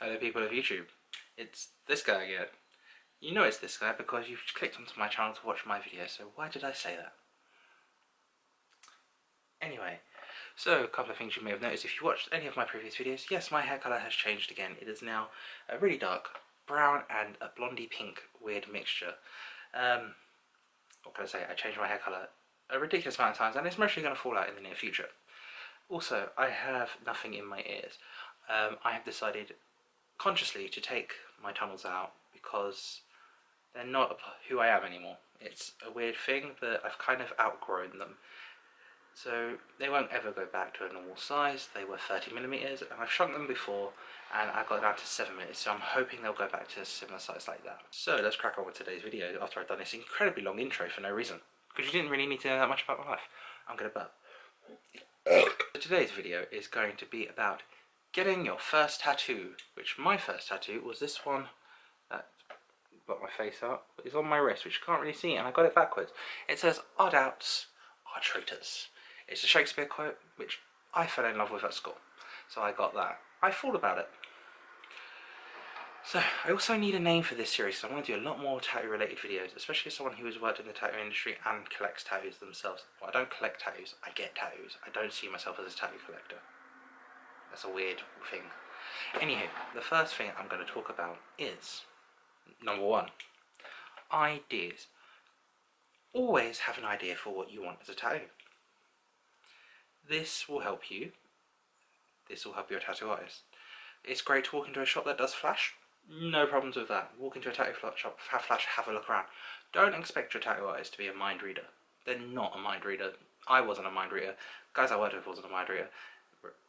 Hello people of YouTube, it's this guy again. You know it's this guy because you've clicked onto my channel to watch my video, so why did I say that? Anyway, so a couple of things you may have noticed if you watched any of my previous videos. Yes, my hair colour has changed again. It is now a really dark brown and a blondie pink weird mixture. What can I say? I changed my hair colour a ridiculous amount of times and it's mostly going to fall out in the near future. Also, I have nothing in my ears. I have decided consciously to take my tunnels out because they're not who I am anymore. It's a weird thing, but I've kind of outgrown them. So they won't ever go back to a normal size. They were 30mm and I've shrunk them before and I got down to 7mm, so I'm hoping they'll go back to a similar size like that. So let's crack on with today's video after I've done this incredibly long intro for no reason, because you didn't really need to know that much about my life. I'm gonna burp. Today's video is going to be about getting your first tattoo, which my first tattoo was this one that got my face up. It's on my wrist, which you can't really see, and I got it backwards. It says, "Our doubts are traitors." It's a Shakespeare quote, which I fell in love with at school, so I got that. I thought about it. So I also need a name for this series, so I want to do a lot more tattoo related videos, especially as someone who has worked in the tattoo industry and collects tattoos themselves. Well, I don't collect tattoos, I get tattoos. I don't see myself as a tattoo collector. That's a weird thing. Anywho, the first thing I'm going to talk about is, number one, ideas. Always have an idea for what you want as a tattoo. This will help you. This will help your tattoo artist. It's great to walk into a shop that does flash. No problems with that. Walk into a tattoo shop, have flash, have a look around. Don't expect your tattoo artist to be a mind reader. They're not a mind reader. I wasn't a mind reader. Guys I worked with wasn't a mind reader.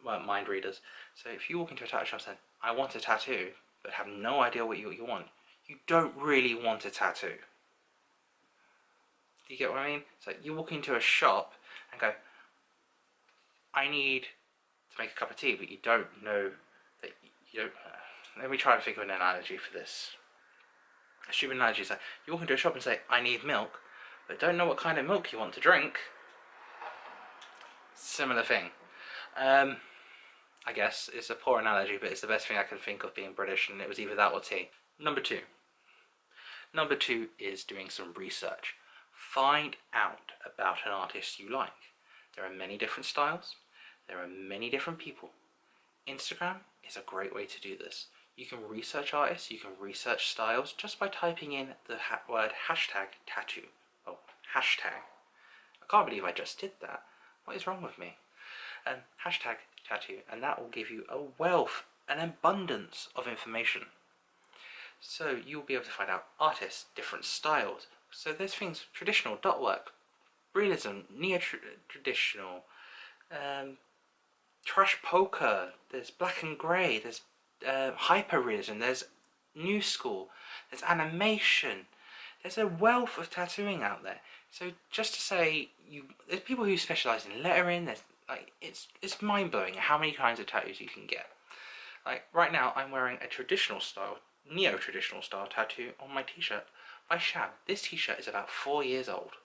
Weren't mind readers. So if you walk into a tattoo shop saying, "I want a tattoo," but have no idea what you want, you don't really want a tattoo. Do you get what I mean? So you walk into a shop and go, "I need to make a cup of tea," but you don't know that you don't. Let me try and think of an analogy for this. A stupid analogy is that you walk into a shop and say, "I need milk," but don't know what kind of milk you want to drink. Similar thing. I guess it's a poor analogy, but it's the best thing I can think of being British, and it was either that or tea. Number two. Number two is doing some research. Find out about an artist you like. There are many different styles. There are many different people. Instagram is a great way to do this. You can research artists, you can research styles just by typing in the word hashtag tattoo. Oh, hashtag. I can't believe I just did that. What is wrong with me? Hashtag tattoo, and that will give you a wealth, an abundance of information. So you'll be able to find out artists, different styles. So there's things, traditional dot work, realism, neo-traditional, trash polka, there's black and grey, there's hyper-realism, there's new school, there's animation. There's a wealth of tattooing out there. So just to say, there's people who specialise in lettering. There's it's mind-blowing how many kinds of tattoos you can get. Like right now, I'm wearing a traditional style, neo-traditional style tattoo on my t-shirt by Shab. This t-shirt is about 4 years old,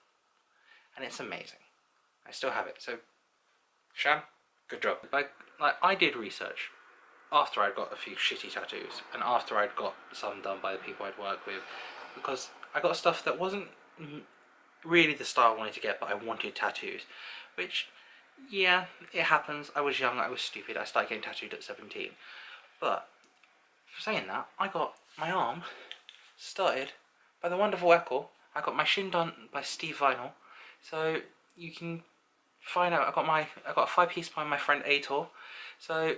and it's amazing. I still have it. So, Shab, good job. Like I did research after I'd got a few shitty tattoos, and after I'd got some done by the people I'd worked with, because I got stuff that wasn't really the style I wanted to get, but I wanted tattoos, which, yeah, it happens. I was young, I was stupid, I started getting tattooed at 17. But, for saying that, I got my arm started by the wonderful Echo. I got my shin done by Steve Vinyl. So, you can find out, I got a 5-piece by my friend Aitor. So,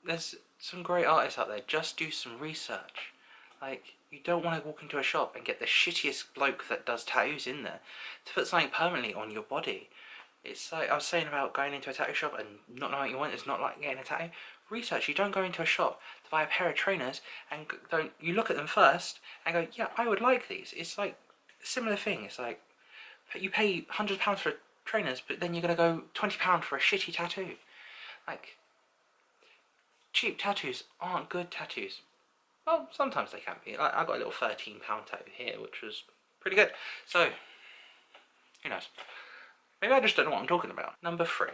there's some great artists out there. Just do some research. Like, you don't want to walk into a shop and get the shittiest bloke that does tattoos in there to put something permanently on your body. It's like I was saying about going into a tattoo shop and not knowing what you want. It's not like getting a tattoo. Research. You don't go into a shop to buy a pair of trainers and you look at them first and go, "Yeah, I would like these." It's like a similar thing. It's like you pay £100 for trainers, but then you're going to go £20 for a shitty tattoo. Like, cheap tattoos aren't good tattoos. Well, sometimes they can be. I got a little £13 tattoo here, which was pretty good. So, who knows? Maybe I just don't know what I'm talking about. Number 3.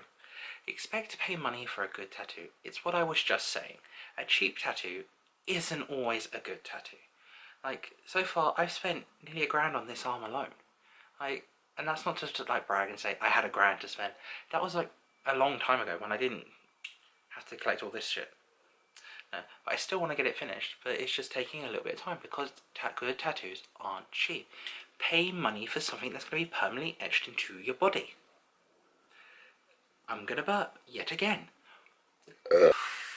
Expect to pay money for a good tattoo. It's what I was just saying. A cheap tattoo isn't always a good tattoo. Like, so far, I've spent nearly £1,000 on this arm alone. Like, and that's not just to like brag and say I had £1,000 to spend. That was like a long time ago when I didn't have to collect all this shit. No, but I still want to get it finished, but it's just taking a little bit of time because good tattoos aren't cheap. Pay money for something that's going to be permanently etched into your body. I'm going to burp yet again.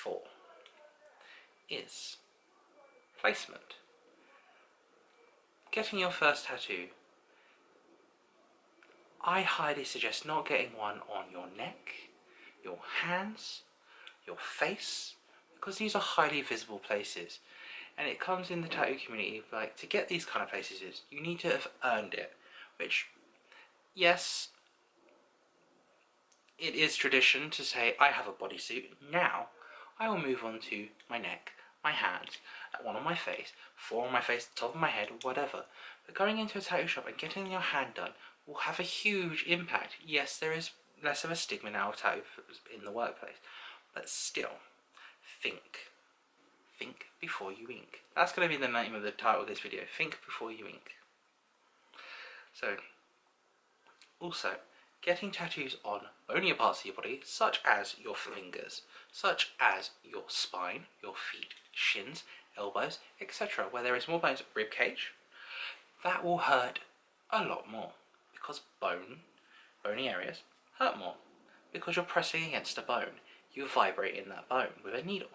4 is placement. Getting your first tattoo, I highly suggest not getting one on your neck, your hands, your face, because these are highly visible places. And it comes in the tattoo community, like, to get these kind of places, you need to have earned it. Which, yes, it is tradition to say, I have a bodysuit. Now, I will move on to my neck, my hands, one on my face, 4 on my face, top of my head, whatever. But going into a tattoo shop and getting your hand done will have a huge impact. Yes, there is less of a stigma now of tattoo in the workplace, but still, think. Think before you ink. That's going to be the name of the title of this video. Think before you ink. So, also, getting tattoos on bonier parts of your body, such as your fingers, such as your spine, your feet, shins, elbows, etc., where there is more bones, rib cage, that will hurt a lot more because bony areas hurt more because you're pressing against a bone. You vibrate in that bone with a needle.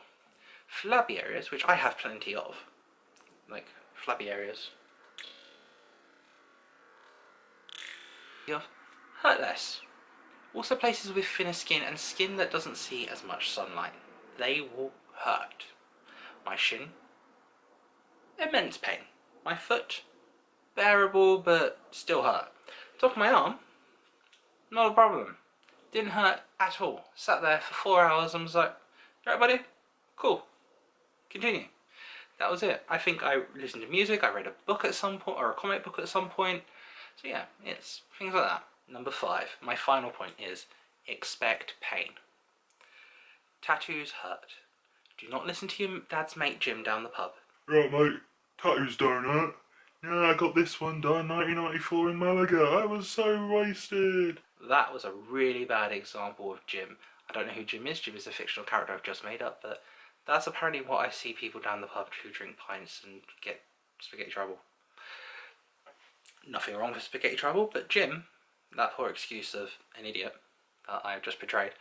Flabby areas, which I have plenty of, like flabby areas, hurt less. Also places with thinner skin and skin that doesn't see as much sunlight, they will hurt. My shin, immense pain. My foot, bearable but still hurt. Top of my arm, not a problem. Didn't hurt at all. Sat there for 4 hours and was like, alright buddy, cool, continue. That was it. I think I listened to music, I read a book at some point, or a comic book at some point. So yeah, it's things like that. Number 5, my final point is expect pain. Tattoos hurt. Do not listen to your dad's mate Jim down the pub. Right mate, tattoos don't hurt. Yeah, I got this one done 1994 in Malaga. I was so wasted. That was a really bad example of Jim. I don't know who Jim is. Jim is a fictional character I've just made up, but that's apparently what I see people down the pub who drink pints and get spaghetti trouble. Nothing wrong with spaghetti trouble, but Jim, that poor excuse of an idiot that I've just portrayed,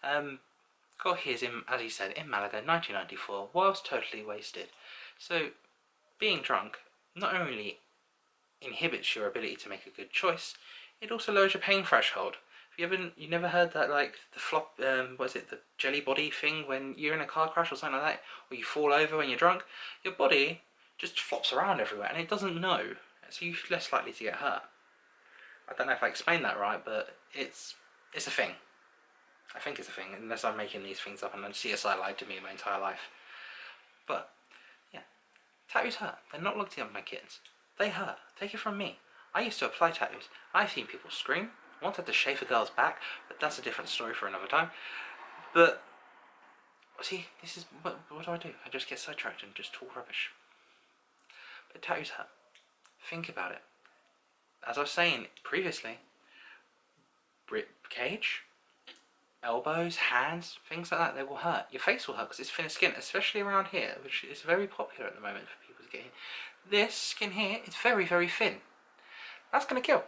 got his, as he said, in Malaga 1994, whilst totally wasted. So, being drunk not only inhibits your ability to make a good choice, it also lowers your pain threshold. You never heard that, like, the flop, the jelly body thing when you're in a car crash or something like that, or you fall over when you're drunk? Your body just flops around everywhere and it doesn't know, so you're less likely to get hurt. I don't know if I explained that right, but it's a thing. I think it's a thing, unless I'm making these things up and then CSI lied to me my entire life. But, yeah, tattoos hurt. They're not looked at my kids. They hurt. Take it from me. I used to apply tattoos. I've seen people scream. I once had to shave a girl's back, but that's a different story for another time. But, see, this is, what do? I just get sidetracked and just talk rubbish. But tattoos hurt. Think about it. As I was saying previously, rib cage, elbows, hands, things like that, they will hurt. Your face will hurt because it's thinner skin, especially around here, which is very popular at the moment for people to get in. This skin here is very, very thin. That's going to kill.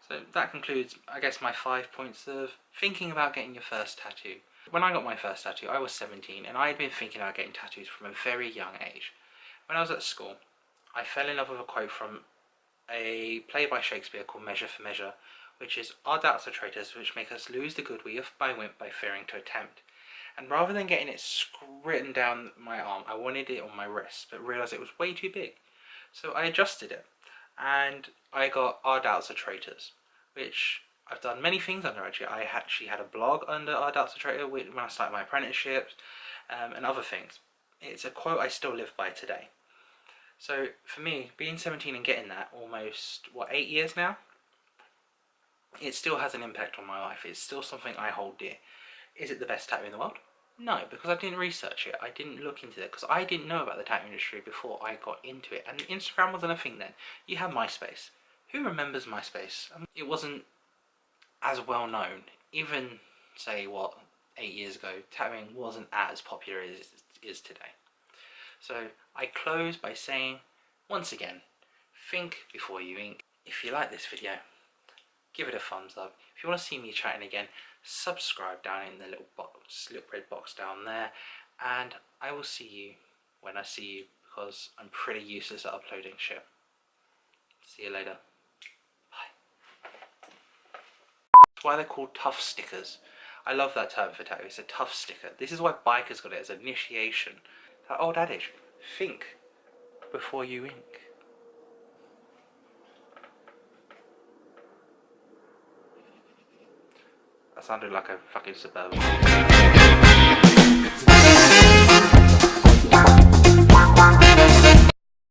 So that concludes, I guess, my 5 points of thinking about getting your first tattoo. When I got my first tattoo, I was 17, and I had been thinking about getting tattoos from a very young age. When I was at school, I fell in love with a quote from a play by Shakespeare called Measure for Measure, which is, our doubts are traitors which make us lose the good we have by wimp by fearing to attempt. And rather than getting it written down my arm, I wanted it on my wrist, but realised it was way too big. So I adjusted it, and I got Our Doubts Are Traitors, which I've done many things under actually. I actually had a blog under Our Doubts Are Traitors when I started my apprenticeships, and other things. It's a quote I still live by today. So for me, being 17 and getting that almost, 8 years now? It still has an impact on my life. It's still something I hold dear. Is it the best tattoo in the world? No, because I didn't research it. I didn't look into it because I didn't know about the tattoo industry before I got into it. And Instagram wasn't a thing then. You had MySpace. Who remembers MySpace? It wasn't as well known. Even, say, 8 years ago, tattooing wasn't as popular as it is today. So I close by saying, once again, think before you ink. If you like this video, give it a thumbs up. If you want to see me chatting again, subscribe down in the little red box down there, and I will see you when I see you, because I'm pretty useless at uploading shit. See you later. Bye. That's why they're called tough stickers. I love that term for tattoo. It's a tough sticker. This is why bikers got it, as initiation. That old adage, think before you ink. That sounded like a fucking Suburban.